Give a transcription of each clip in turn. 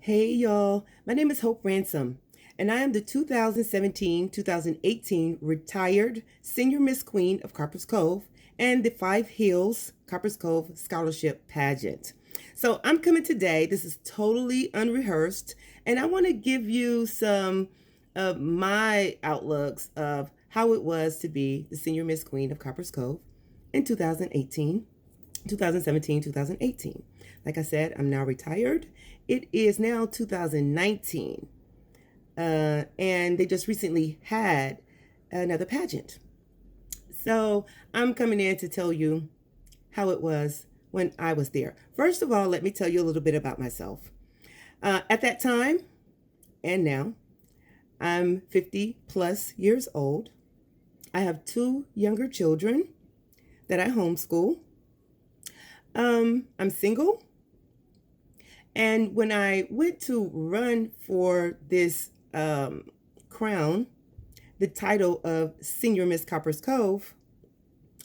Hey y'all, my name is HopeRansom, and I am the 2017-2018 retired Senior Miss Queen of Copperas Cove and the Five Hills Copperas Cove Scholarship Pageant. So I'm coming today, this is totally unrehearsed, and I want to give you some of my outlooks of how it was to be the Senior Miss Queen of Copperas Cove in 2018. 2017, 2018. Like I said, I'm now retired. It is now 2019. And they just recently had another pageant. So I'm coming in to tell you how it was when I was there. First of all, let me tell you a little bit about myself. At that time and now, I'm 50 plus years old. I have two younger children that I homeschool. I'm single. And when I went to run for this crown, the title of Senior Miss Copperas Cove,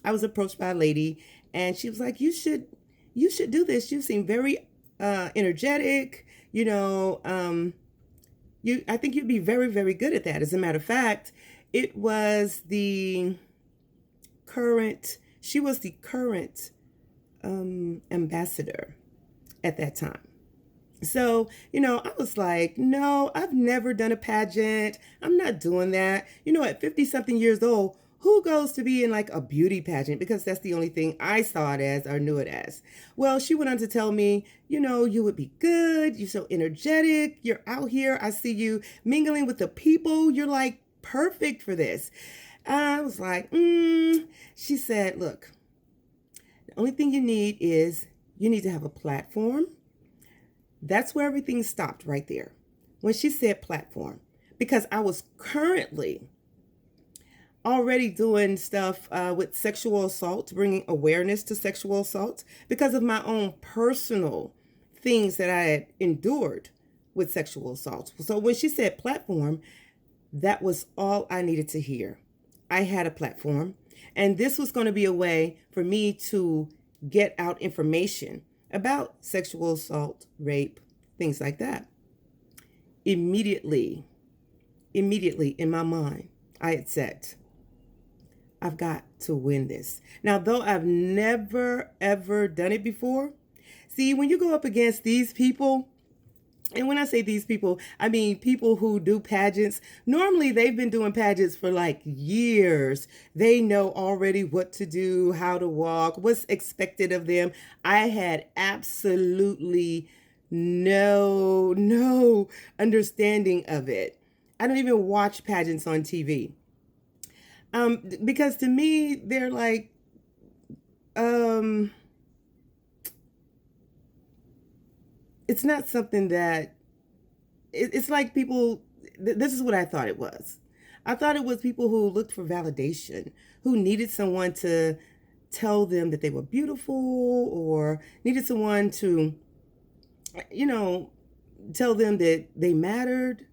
I was approached by a lady, and she was like, "You should do this. You seem very energetic. I think you'd be very, very good at that." As a matter of fact, it was the current. She was the current ambassador at that time. So, I was like, no, I've never done a pageant. I'm not doing that. At 50 something years old, who goes to be in like a beauty pageant? Because that's the only thing I saw it as or knew it as. Well, she went on to tell me, you would be good. You're so energetic. You're out here. I see you mingling with the people. You're like perfect for this. I was like, She said, look, the only thing you need is you need to have a platform. That's where everything stopped right there when she said platform, because I was currently already doing stuff with sexual assault, bringing awareness to sexual assault because of my own personal things that I had endured with sexual assault. So when she said platform, that was all I needed to hear. I had a platform, and this was going to be a way for me to get out information about sexual assault, rape, things like that. Immediately in my mind, I had said, I've got to win this. Now, though I've never, ever done it before, see, when you go up against these people, and when I say these people, I mean people who do pageants. Normally, they've been doing pageants for like years. They know already what to do, how to walk, what's expected of them. I had absolutely no understanding of it. I don't even watch pageants on TV. Because to me, they're like, it's not something that it's like people. This is what I thought it was. I thought it was people who looked for validation, who needed someone to tell them that they were beautiful, or needed someone to, tell them that they mattered.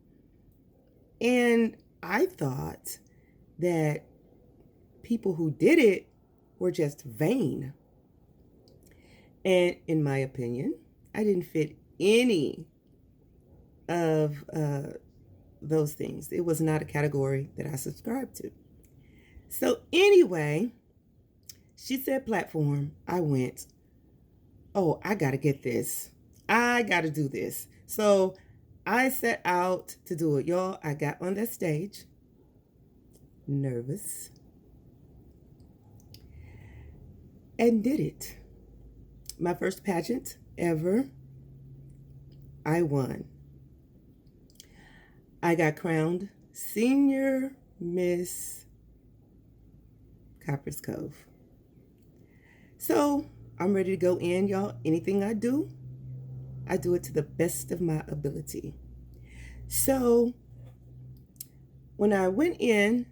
And I thought that people who did it were just vain. And in my opinion, I didn't fit any of those things. It was not a category that I subscribed to. So anyway, she said platform. I went, oh, I got to get this. I got to do this. So I set out to do it. Y'all, I got on that stage, nervous, and did it. My first pageant ever, I won. I got crowned Senior Miss Copperas Cove. So I'm ready to go in, y'all. Anything I do it to the best of my ability. So when I went in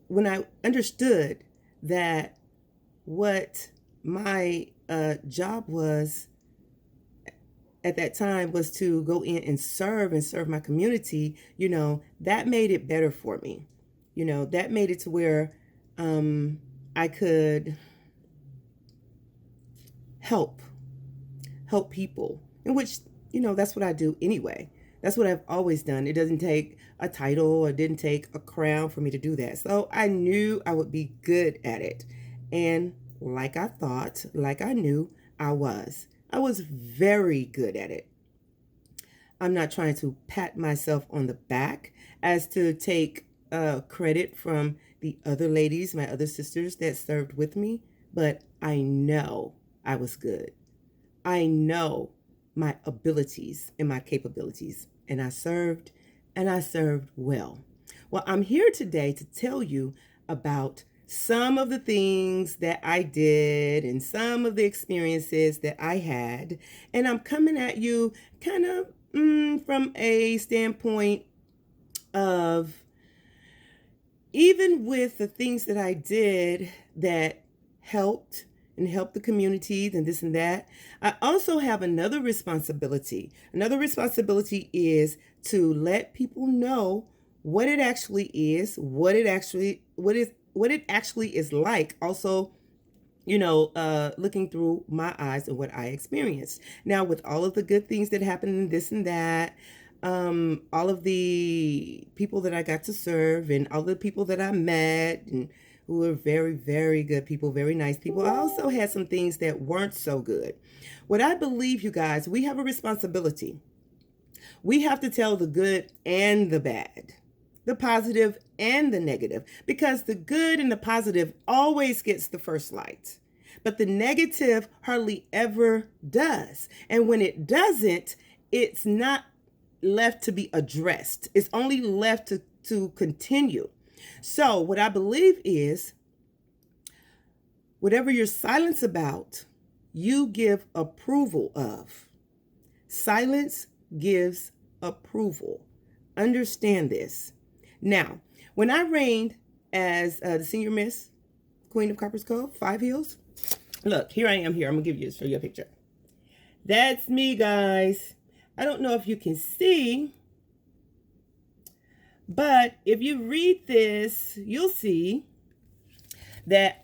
when I understood that what my job was at that time was to go in and serve my community, that made it better for me. That made it to where I could help help people, in which, that's what I do anyway. That's what I've always done. It doesn't take a title or it didn't take a crown for me to do that. So I knew I would be good at it. And like I thought, like I knew, I was. I was very good at it. I'm not trying to pat myself on the back as to take credit from the other ladies, my other sisters that served with me, but I know I was good. I know my abilities and my capabilities, and I served well. Well, I'm here today to tell you about some of the things that I did and some of the experiences that I had, and I'm coming at you kind of from a standpoint of, even with the things that I did that helped and help the community and this and that, I also have another responsibility. Another responsibility is to let people know what it actually is, what it actually is like. Also, looking through my eyes and what I experienced. Now, with all of the good things that happened and this and that, all of the people that I got to serve and all the people that I met and who were very, very good people, very nice people. I also had some things that weren't so good. What I believe, you guys, we have a responsibility. We have to tell the good and the bad, the positive and the negative, because the good and the positive always gets the first light, but the negative hardly ever does. And when it doesn't, it's not left to be addressed. It's only left to continue. So what I believe is, whatever you're silent about, you give approval of. Silence gives approval. Understand this. Now, when I reigned as the senior miss, Queen of Copperas Cove, 5 Hills, look, here I am here. I'm going to show you a picture. That's me, guys. I don't know if you can see, but if you read this, you'll see that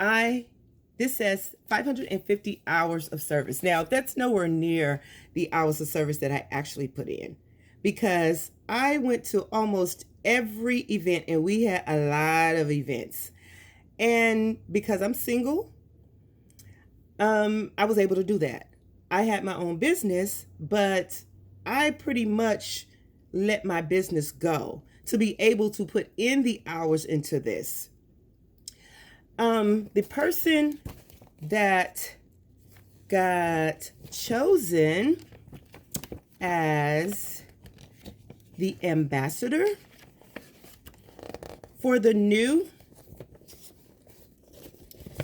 this says 550 hours of service. Now, that's nowhere near the hours of service that I actually put in, because I went to almost every event, and we had a lot of events. And because I'm single, I was able to do that. I had my own business, but I pretty much let my business go to be able to put in the hours into this. The person that got chosen as the ambassador for the new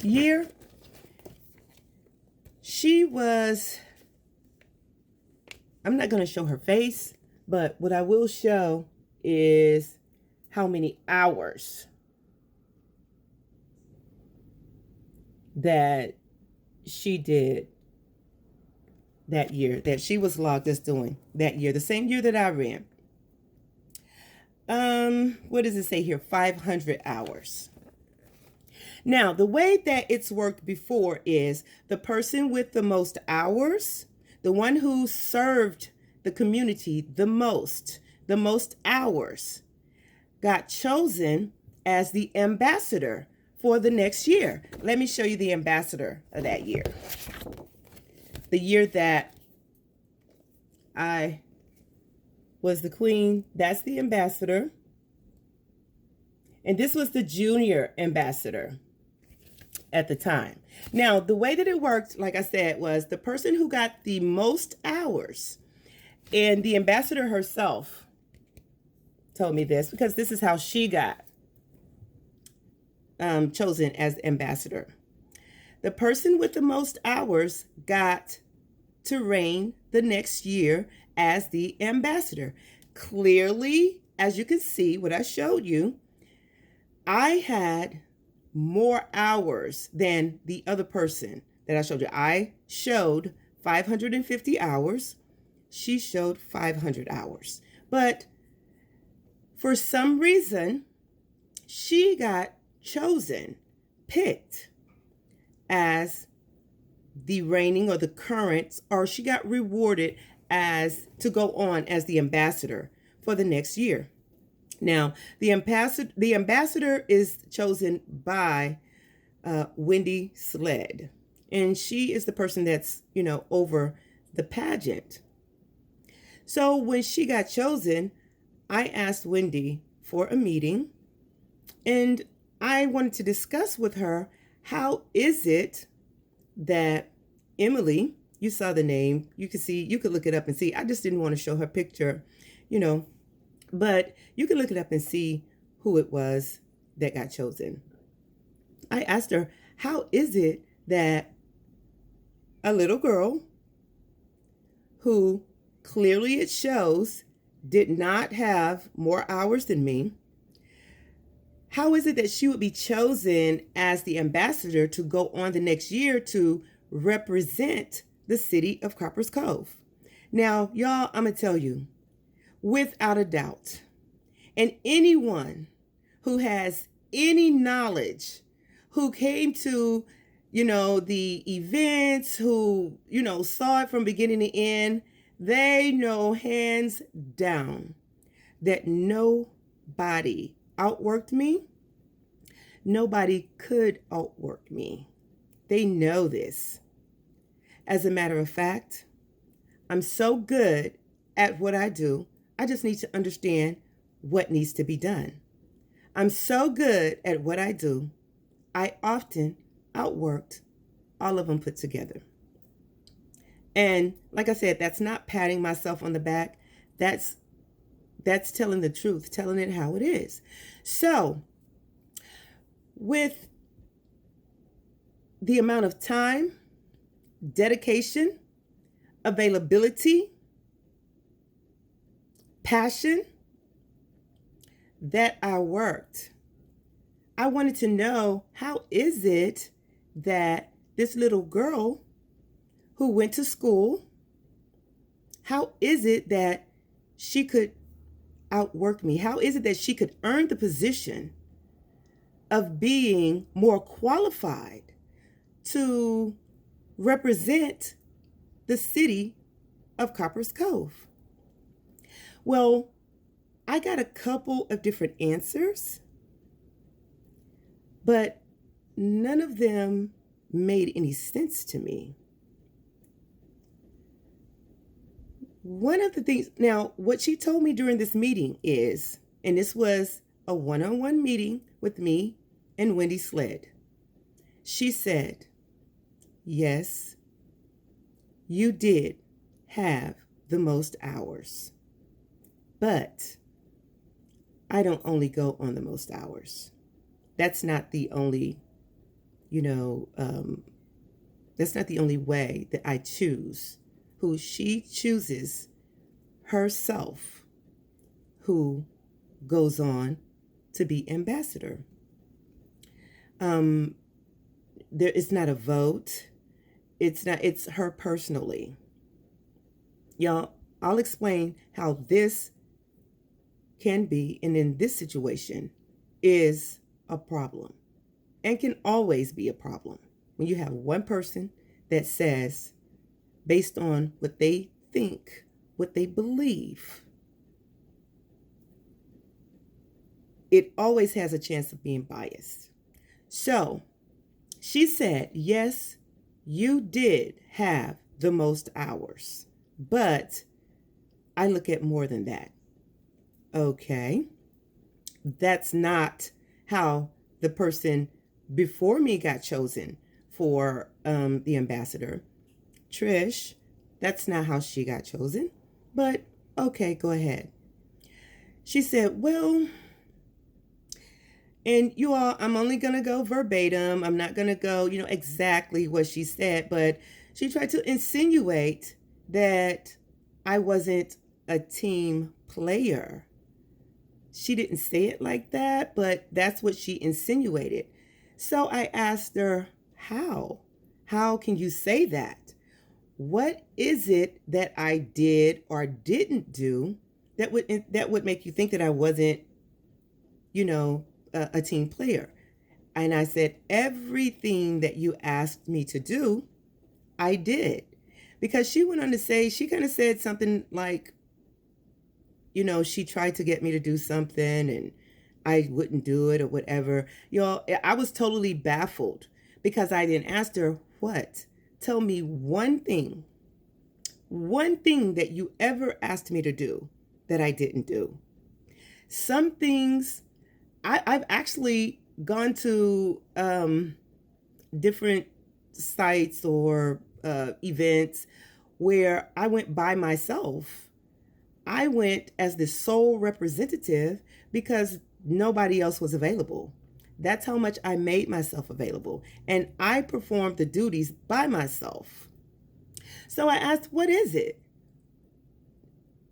year, she was, I'm not going to show her face, but what I will show is how many hours that she did that year, that she was logged as doing that year, the same year that I ran. What does it say here? 500 hours. Now, the way that it's worked before is the person with the most hours, the one who served the community the most hours, got chosen as the ambassador for the next year. Let me show you the ambassador of that year. The year that I was the queen, that's the ambassador. And this was the junior ambassador at the time. Now, the way that it worked, like I said, was the person who got the most hours, and the ambassador herself told me this, because this is how she got chosen as ambassador. The person with the most hours got to reign the next year as the ambassador. Clearly, as you can see, what I showed you, I had more hours than the other person that I showed you. I showed 550 hours. She showed 500 hours. But for some reason, she got chosen, picked as the reigning or the current, or she got rewarded as to go on as the ambassador for the next year. Now, the ambassador is chosen by Wendy Sled, and she is the person that's over the pageant. So when she got chosen, I asked Wendy for a meeting, and I wanted to discuss with her, how is it that Emily, you saw the name, you could look it up and see. I just didn't want to show her picture, but you can look it up and see who it was that got chosen. I asked her, how is it that a little girl who clearly it shows did not have more hours than me, how is it that she would be chosen as the ambassador to go on the next year to represent the city of Copperas Cove? Now, y'all, I'm going to tell you, without a doubt, and anyone who has any knowledge, who came to, the events, who, saw it from beginning to end, they know hands down that nobody outworked me. Nobody could outwork me. They know this. As a matter of fact, I'm so good at what I do, I just need to understand what needs to be done. I'm so good at what I do, I often outworked all of them put together. And like I said, that's not patting myself on the back. That's telling the truth, telling it how it is. So, with the amount of time, dedication, availability, passion that I worked, I wanted to know, how is it that this little girl who went to school, how is it that she could outwork me? How is it that she could earn the position of being more qualified to represent the city of Copperas Cove? Well, I got a couple of different answers, but none of them made any sense to me. One of the things, now, what she told me during this meeting is, and this was a one-on-one meeting with me and Wendy Sled. She said, yes, you did have the most hours, but I don't only go on the most hours. That's not the only, that's not the only way that I choose who she chooses herself, who goes on to be ambassador. There is not a vote. It's her personally. Y'all, I'll explain how this can be, and in this situation, is a problem and can always be a problem when you have one person that says, based on what they think, what they believe, it always has a chance of being biased. So she said, yes, you did have the most hours, but I look at more than that. Okay, that's not how the person before me got chosen for the ambassador. Trish, that's not how she got chosen, but okay, go ahead. She said, well, and you all, I'm only going to go verbatim. I'm not going to go, exactly what she said, but she tried to insinuate that I wasn't a team player. She didn't say it like that, but that's what she insinuated. So I asked her, how? How can you say that? What is it that I did or didn't do that would make you think that I wasn't, a team player? And I said, everything that you asked me to do, I did. Because she went on to say, she kind of said something like, she tried to get me to do something and I wouldn't do it or whatever. I was totally baffled because I then asked her, what? Tell me one thing that you ever asked me to do that I didn't do. Some things, I've actually gone to different sites or events where I went by myself. I went as the sole representative because nobody else was available. That's how much I made myself available. And I performed the duties by myself. So I asked, what is it?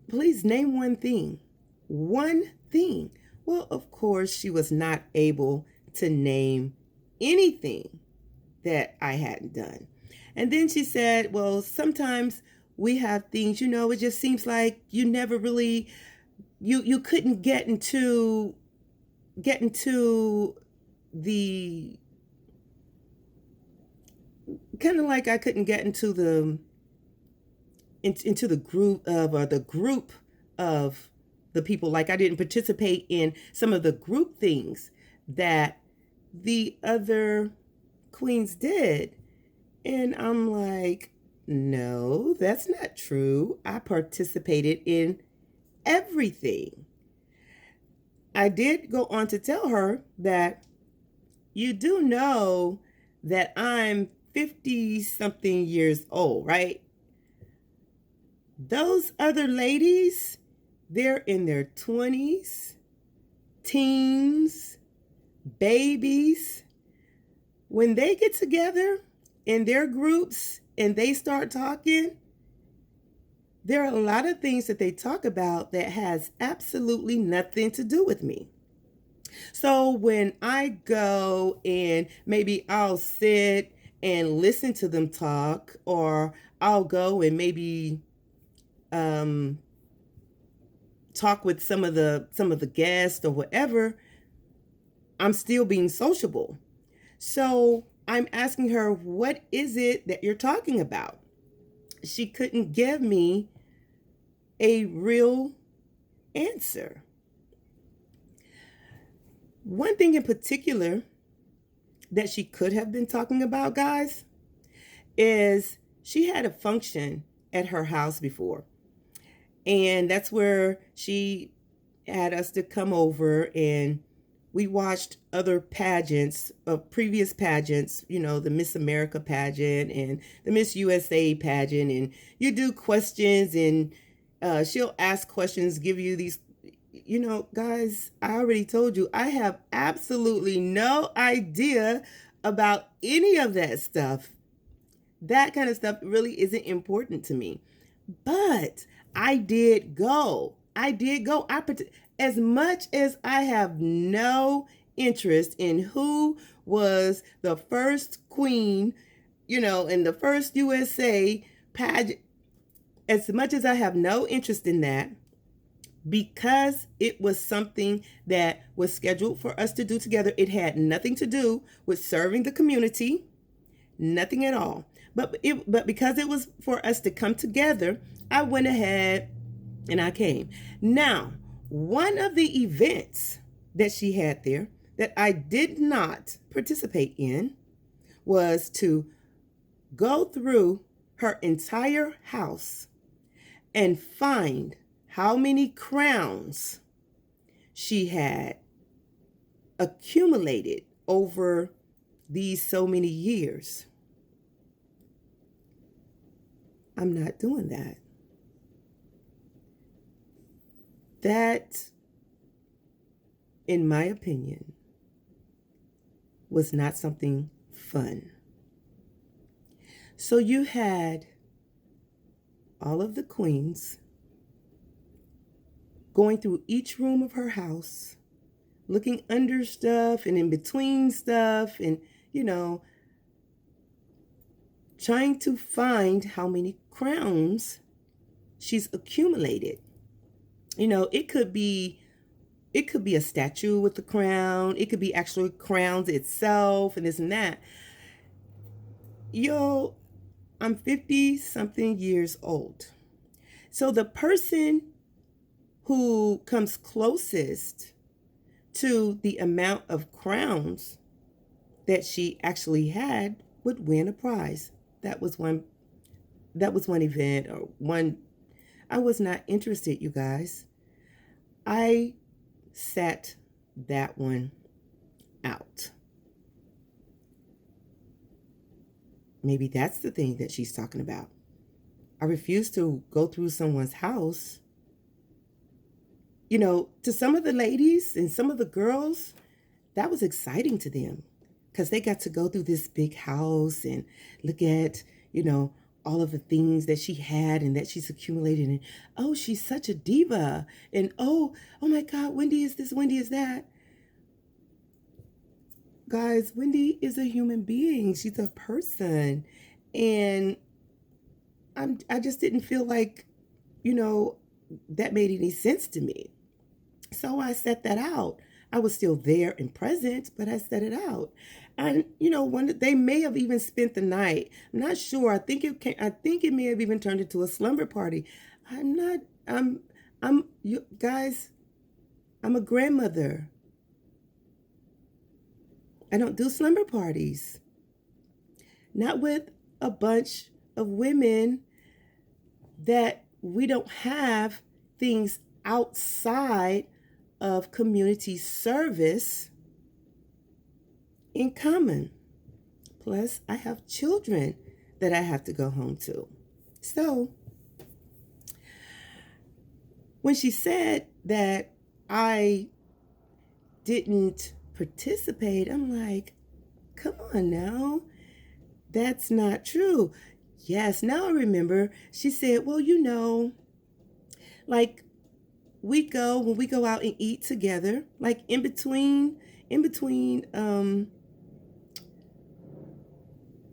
Please name one thing. One thing. Well, of course, she was not able to name anything that I hadn't done. And then she said, well, sometimes we have things, it just seems like you never really, you couldn't get into the, kind of like I couldn't get into the group of, or the group of the people. Like I didn't participate in some of the group things that the other queens did. And I'm like, no, that's not true. I participated in everything. I did go on to tell her that you do know that I'm 50 something years old, right? Those other ladies, they're in their 20s, teens, babies. When they get together in their groups and they start talking, there are a lot of things that they talk about that has absolutely nothing to do with me. So when I go and maybe I'll sit and listen to them talk, or I'll go and maybe talk with some of the guests or whatever, I'm still being sociable. So I'm asking her, what is it that you're talking about? She couldn't give me a real answer. One thing in particular that she could have been talking about, guys, is she had a function at her house before. And that's where she had us to come over, and we watched other pageants, previous pageants, the Miss America pageant and the Miss USA pageant. And you do questions, and she'll ask questions, give you these, guys, I already told you, I have absolutely no idea about any of that stuff. That kind of stuff really isn't important to me. But I did go. As much as I have no interest in who was the first queen, in the first USA pageant, as much as I have no interest in that, because it was something that was scheduled for us to do together, it had nothing to do with serving the community, nothing at all. But because it was for us to come together, I went ahead and I came. Now, one of the events that she had there that I did not participate in was to go through her entire house and find how many crowns she had accumulated over these so many years. I'm not doing that. That, in my opinion, was not something fun. So you had all of the queens going through each room of her house, looking under stuff and in between stuff, and, trying to find how many crowns she's accumulated. It could be a statue with the crown. It could be actually crowns itself and this and that. I'm 50 something years old. So the person who comes closest to the amount of crowns that she actually had would win a prize. That was one event or one. I was not interested, you guys. I sat that one out. Maybe that's the thing that she's talking about. I refuse to go through someone's house. To some of the ladies and some of the girls, that was exciting to them because they got to go through this big house and look at, all of the things that she had and that she's accumulated. And oh, she's such a diva. And oh my God, Wendy is this, Wendy is that. Guys, Wendy is a human being. She's a person. And I just didn't feel like, that made any sense to me. So I set that out. I was still there and present, but I set it out. And they may have even spent the night. I'm not sure. I think it may have even turned into a slumber party. You guys, I'm a grandmother. I don't do slumber parties. Not with a bunch of women that we don't have things outside of community service in common. Plus, I have children that I have to go home to. So, when she said that I didn't participate, I'm like, come on now. That's not true. Yes, now I remember. She said, well, like when we go out and eat together, like in between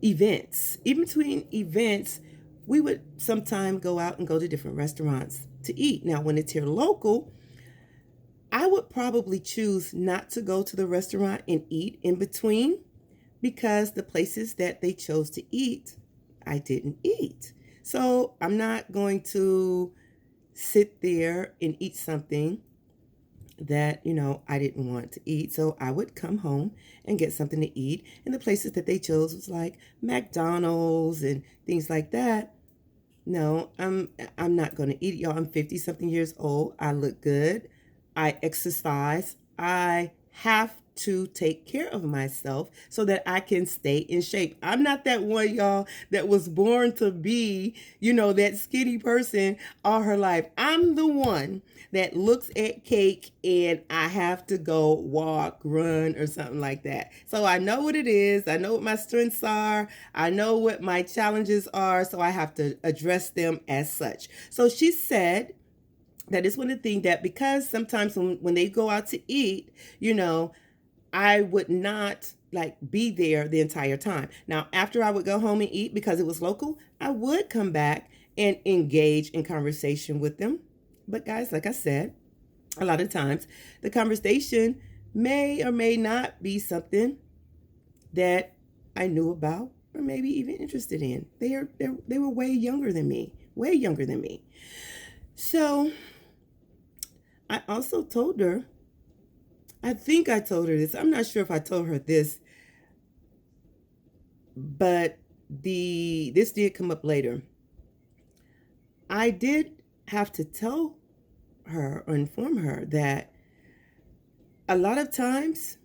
events, we would sometime go out and go to different restaurants to eat. Now, when it's here local, I would probably choose not to go to the restaurant and eat in between because the places that they chose to eat, I didn't eat. So I'm not going to sit there and eat something that, I didn't want to eat. So I would come home and get something to eat. And the places that they chose was like McDonald's and things like that. No, I'm not going to eat it, y'all. I'm 50 something years old. I look good. I exercise. I have to take care of myself so that I can stay in shape. I'm not that one, y'all, that was born to be, that skinny person all her life. I'm the one that looks at cake and I have to go walk, run, or something like that. So I know what it is. I know what my strengths are. I know what my challenges are. So I have to address them as such. So she said that is one of the things that because sometimes when they go out to eat, I would not be there the entire time. Now, after I would go home and eat because it was local, I would come back and engage in conversation with them. But guys, like I said, a lot of times the conversation may or may not be something that I knew about or maybe even interested in. They were way younger than me. So I also told her, I think I told her this. I'm not sure if I told her this, but this did come up later. I did have to tell her or inform her that a lot of times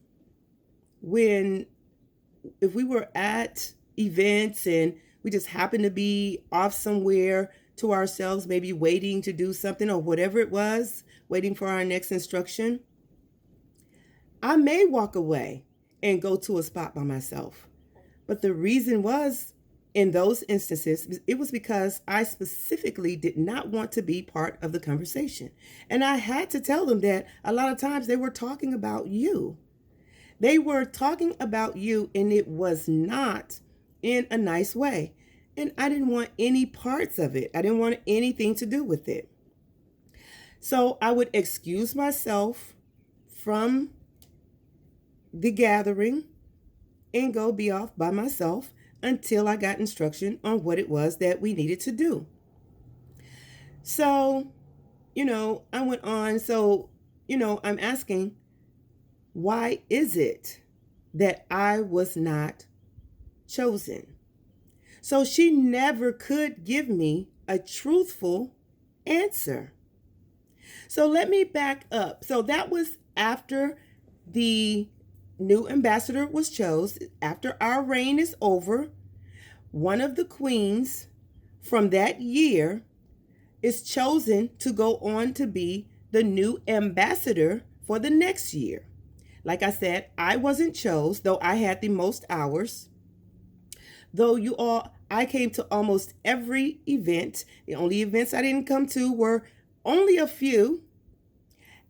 if we were at events and we just happened to be off somewhere to ourselves, maybe waiting to do something or whatever it was, waiting for our next instruction, I may walk away and go to a spot by myself. But the reason was, in those instances, it was because I specifically did not want to be part of the conversation. And I had to tell them that a lot of times they were talking about you. They were talking about you, and it was not in a nice way. And I didn't want any parts of it. I didn't want anything to do with it. So I would excuse myself from the gathering and go be off by myself. until I got instruction on what it was that we needed to do. So, I went on. So, I'm asking, why is it that I was not chosen? So she never could give me a truthful answer. So let me back up. So that was after the new ambassador was chosen. After our reign is over, one of the queens from that year is chosen to go on to be the new ambassador for the next year. Like I said, I wasn't chose, though I had the most hours. Though I came to almost every event. The only events I didn't come to were only a few.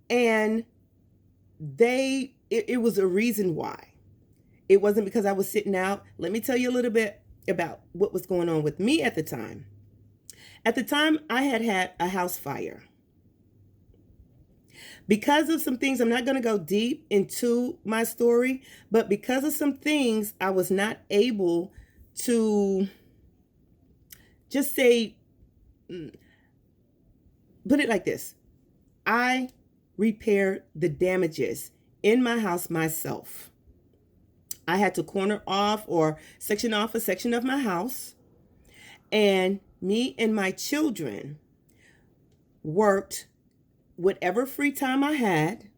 And it was a reason why. It wasn't because I was sitting out. Let me tell you a little bit about what was going on with me at the time. At the time, I had a house fire. Because of some things, I'm not going to go deep into my story, but because of some things, I was not able to just say, put it like this. I repaired the damages in my house myself. I had to corner off or section off a section of my house, and me and my children worked whatever free time I had,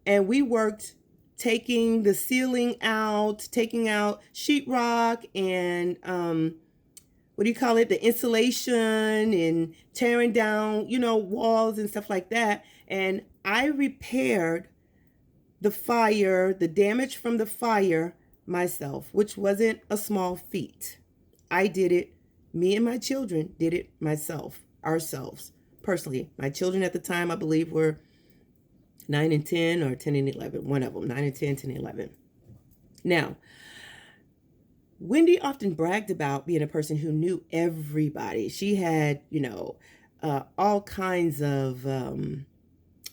and we worked taking the ceiling out, taking out sheetrock and the insulation, and tearing down, walls and stuff like that. And I repaired the damage from the fire myself, which wasn't a small feat. I did it. Me and my children did it ourselves. Personally, my children at the time, I believe, were 9 and 10 or 10 and 11. One of them, 9 and 10, 10 and 11. Now, Wendy often bragged about being a person who knew everybody. She had, all kinds of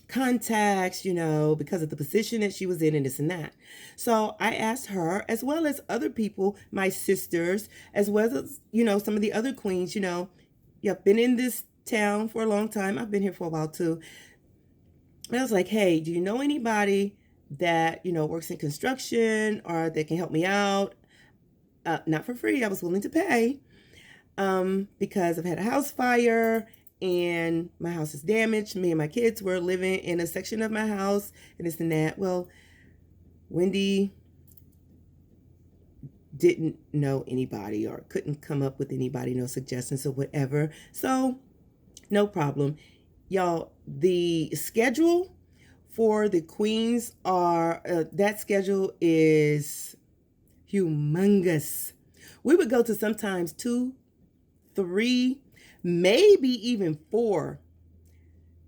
contacts, because of the position that she was in and this and that. So I asked her, as well as other people, my sisters, as well as, some of the other queens, you've been in this town for a long time. I've been here for a while too. And I was like, hey, do you know anybody that, works in construction or that can help me out? Not for free. I was willing to pay because I've had a house fire and my house is damaged. Me and my kids were living in a section of my house and this and that. Well, Wendy didn't know anybody or couldn't come up with anybody, no suggestions or whatever. So no problem. Y'all, the schedule for the queens that schedule is humongous. We would go to sometimes 2, 3, maybe even 4.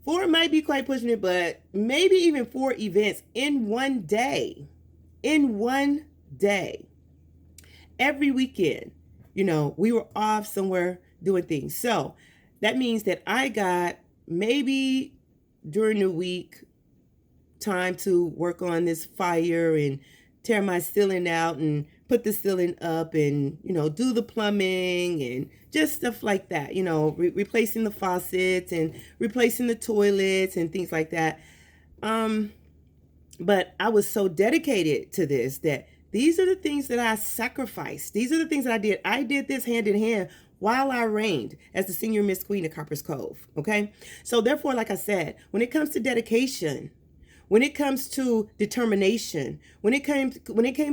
4 might be quite pushing it, but maybe even 4 events in one day. In one day. Every weekend, we were off somewhere doing things. So that means that I got maybe during the week time to work on this fire and tear my ceiling out and put the ceiling up and, do the plumbing and just stuff like that, replacing the faucets and replacing the toilets and things like that. But I was so dedicated to this that these are the things that I sacrificed. These are the things that I did. I did this hand in hand while I reigned as the senior Miss Queen of Copperas Cove. Okay. So therefore, like I said, when it comes to dedication, when it comes to determination, when it came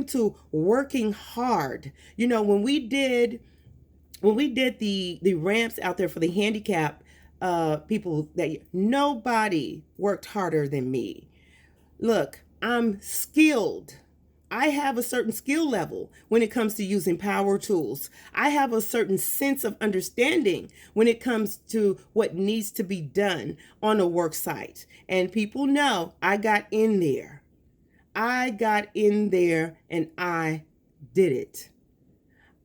to working hard, when we did the ramps out there for the handicapped people, that nobody worked harder than me. Look, I'm skilled. I have a certain skill level when it comes to using power tools. I have a certain sense of understanding when it comes to what needs to be done on a work site. And people know I got in there. I got in there and I did it.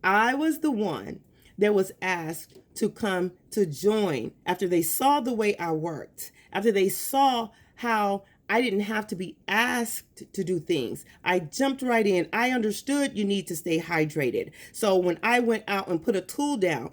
I was the one that was asked to come to join after they saw the way I worked, after they saw how I didn't have to be asked to do things. I jumped right in. I understood you need to stay hydrated. So when I went out and put a tool down,